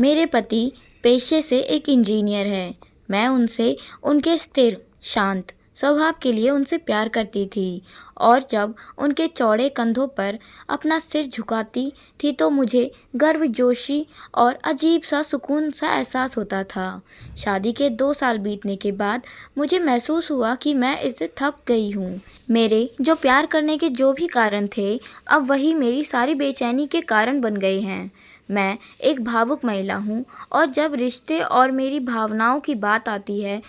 मेरे पति पेशे से एक इंजीनियर हैं। मैं उनसे उनके स्थिर, शांत स्वभाव के लिए उनसे प्यार करती थी और जब उनके चौड़े कंधों पर अपना सिर झुकाती थी तो मुझे गर्मजोशी और अजीब सा सुकून सा एहसास होता था। शादी के 2 साल बीतने के बाद मुझे महसूस हुआ कि मैं इससे थक गई हूँ। मेरे जो प्यार करने के जो भी कारण थे, अब वही मेरी सारी बेचैनी के कारण बन गए हैं। मैं एक भावुक महिला हूँ और जब रिश्ते और मेरी भावनाओं की बात आती है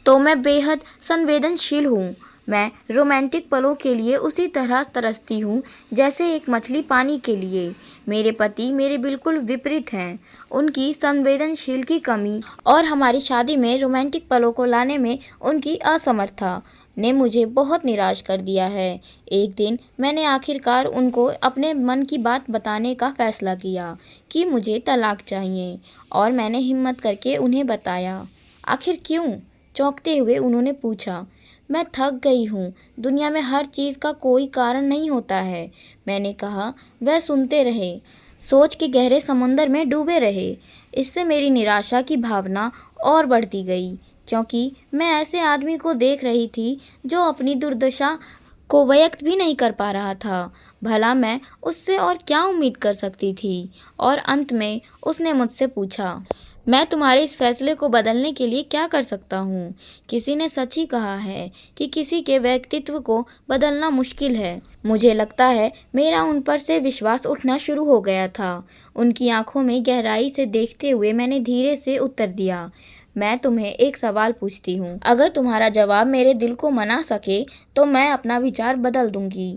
तो मैं बेहद संवेदनशील हूँ। मैं रोमांटिक पलों के लिए उसी तरह तरसती हूँ जैसे एक मछली पानी के लिए। मेरे पति मेरे बिल्कुल विपरीत हैं। उनकी संवेदनशील की कमी और हमारी शादी में रोमांटिक पलों को लाने में उनकी असमर्थता ने मुझे बहुत निराश कर दिया है। एक दिन मैंने आखिरकार उनको अपने मन की बात बताने का फैसला किया कि मुझे तलाक चाहिए और मैंने हिम्मत करके उन्हें बताया। आखिर क्यों? चौंकते हुए उन्होंने पूछा। मैं थक गई हूँ। दुनिया में हर चीज़ का कोई कारण नहीं होता है। मैंने कहा। वह सुनते रहे, सोच के गहरे समुंदर में डूबे रहे। इससे मेरी निराशा की भावना और बढ़ती गई क्योंकि मैं ऐसे आदमी को देख रही थी जो अपनी दुर्दशा को व्यक्त भी नहीं कर पा रहा था। भला मैं उससे और क्या उम्मीद कर सकती थी? और अंत में उसने मुझसे पूछा, मैं तुम्हारे इस फैसले को बदलने के लिए क्या कर सकता हूँ? किसी ने सच ही कहा है कि किसी के व्यक्तित्व को बदलना मुश्किल है। मुझे लगता है मेरा उन पर से विश्वास उठना शुरू हो गया था। उनकी आंखों में गहराई से देखते हुए मैंने धीरे से उत्तर दिया, मैं तुम्हें एक सवाल पूछती हूँ। अगर तुम्हारा जवाब मेरे दिल को मना सके तो मैं अपना विचार बदल दूंगी।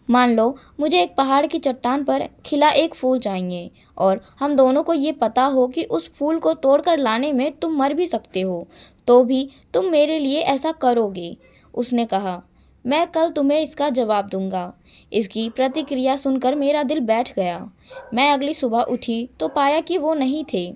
मान लो मुझे एक पहाड़ की चट्टान पर खिला एक फूल चाहिए और हम दोनों को ये पता हो कि उस फूल को तोड़कर लाने में तुम मर भी सकते हो, तो भी तुम मेरे लिए ऐसा करोगे? उसने कहा। मैं कल तुम्हें इसका जवाब दूंगा। इसकी प्रतिक्रिया सुनकर मेरा दिल बैठ गया। मैं अगली सुबह उठी तो पाया कि वो नहीं थे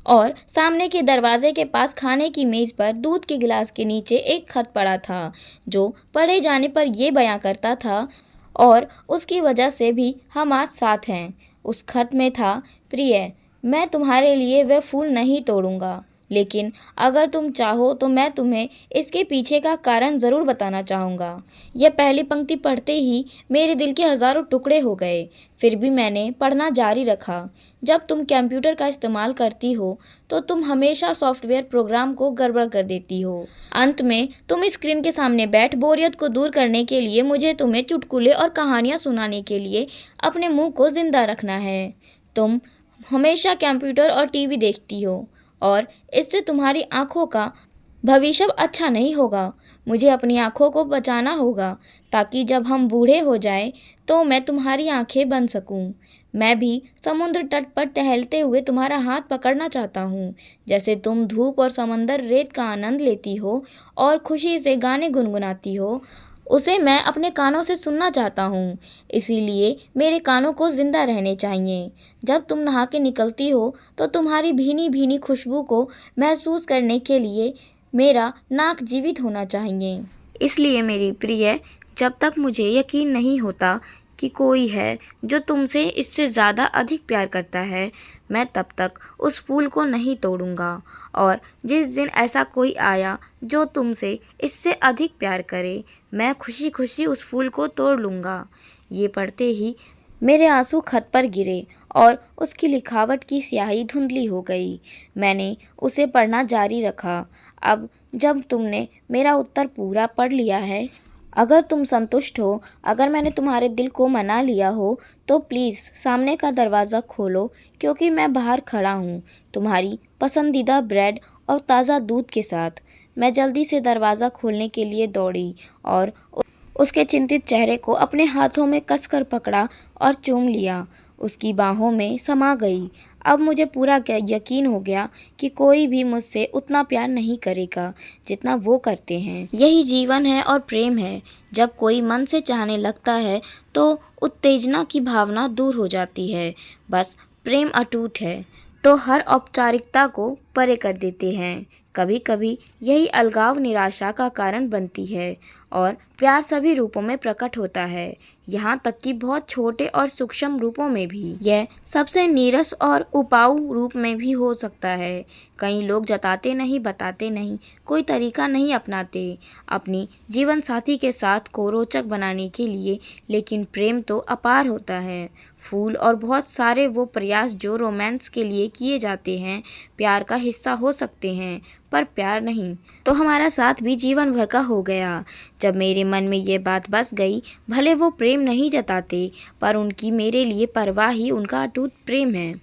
और सामने के दरवाजे के पास खाने की मेज़ पर दूध के गिलास के नीचे एक खत पड़ा था जो पढ़े जाने पर यह बयां करता था, और उसकी वजह से भी हम आज साथ हैं। उस खत में था, प्रिय, मैं तुम्हारे लिए वह फूल नहीं तोड़ूंगा, लेकिन अगर तुम चाहो तो मैं तुम्हें इसके पीछे का कारण ज़रूर बताना चाहूँगा। यह पहली पंक्ति पढ़ते ही मेरे दिल के हज़ारों टुकड़े हो गए। फिर भी मैंने पढ़ना जारी रखा। जब तुम कंप्यूटर का इस्तेमाल करती हो तो तुम हमेशा सॉफ्टवेयर प्रोग्राम को गड़बड़ कर देती हो। अंत में तुम स्क्रीन के सामने बैठ बोरियत को दूर करने के लिए मुझे तुम्हें चुटकुले और कहानियाँ सुनाने के लिए अपने मुंह को जिंदा रखना है। तुम हमेशा कंप्यूटर और टीवी देखती हो और इससे तुम्हारी आंखों का भविष्य अच्छा नहीं होगा। मुझे अपनी आंखों को बचाना होगा ताकि जब हम बूढ़े हो जाएं तो मैं तुम्हारी आंखें बन सकूं। मैं भी समुद्र तट पर टहलते हुए तुम्हारा हाथ पकड़ना चाहता हूँ, जैसे तुम धूप और समंदर रेत का आनंद लेती हो और खुशी से गाने गुनगुनाती हो, उसे मैं अपने कानों से सुनना चाहता हूँ। इसीलिए मेरे कानों को जिंदा रहने चाहिए। जब तुम नहा के निकलती हो तो तुम्हारी भीनी भीनी खुशबू को महसूस करने के लिए मेरा नाक जीवित होना चाहिए। इसलिए मेरी प्रिय, जब तक मुझे यकीन नहीं होता कि कोई है जो तुमसे इससे ज़्यादा अधिक प्यार करता है, मैं तब तक उस फूल को नहीं तोड़ूंगा। और जिस दिन ऐसा कोई आया जो तुमसे इससे अधिक प्यार करे, मैं खुशी खुशी उस फूल को तोड़ लूँगा। ये पढ़ते ही मेरे आंसू खत पर गिरे और उसकी लिखावट की स्याही धुंधली हो गई। मैंने उसे पढ़ना जारी रखा। अब जब तुमने मेरा उत्तर पूरा पढ़ लिया है, अगर तुम संतुष्ट हो, अगर मैंने तुम्हारे दिल को मना लिया हो, तो प्लीज़ सामने का दरवाज़ा खोलो, क्योंकि मैं बाहर खड़ा हूँ तुम्हारी पसंदीदा ब्रेड और ताज़ा दूध के साथ। मैं जल्दी से दरवाज़ा खोलने के लिए दौड़ी और उसके चिंतित चेहरे को अपने हाथों में कसकर पकड़ा और चूम लिया। उसकी बाहों में समा गई। अब मुझे पूरा यकीन हो गया कि कोई भी मुझसे उतना प्यार नहीं करेगा जितना वो करते हैं। यही जीवन है और प्रेम है। जब कोई मन से चाहने लगता है तो उत्तेजना की भावना दूर हो जाती है। बस प्रेम अटूट है तो हर औपचारिकता को परे कर देते हैं। कभी कभी यही अलगाव निराशा का कारण बनती है और प्यार सभी रूपों में प्रकट होता है, यहाँ तक कि बहुत छोटे और सूक्ष्म रूपों में भी। यह सबसे नीरस और उपाऊ रूप में भी हो सकता है। कई लोग जताते नहीं, बताते नहीं, कोई तरीका नहीं अपनाते अपनी जीवन साथी के साथ को रोचक बनाने के लिए, लेकिन प्रेम तो अपार होता है। फूल और बहुत सारे वो प्रयास जो रोमांस के लिए किए जाते हैं प्यार का हिस्सा हो सकते हैं, पर प्यार नहीं। तो हमारा साथ भी जीवन भर का हो गया। जब मेरे मन में ये बात बस गई, भले वो प्रेम नहीं जताते, पर उनकी मेरे लिए परवाह ही उनका अटूट प्रेम है।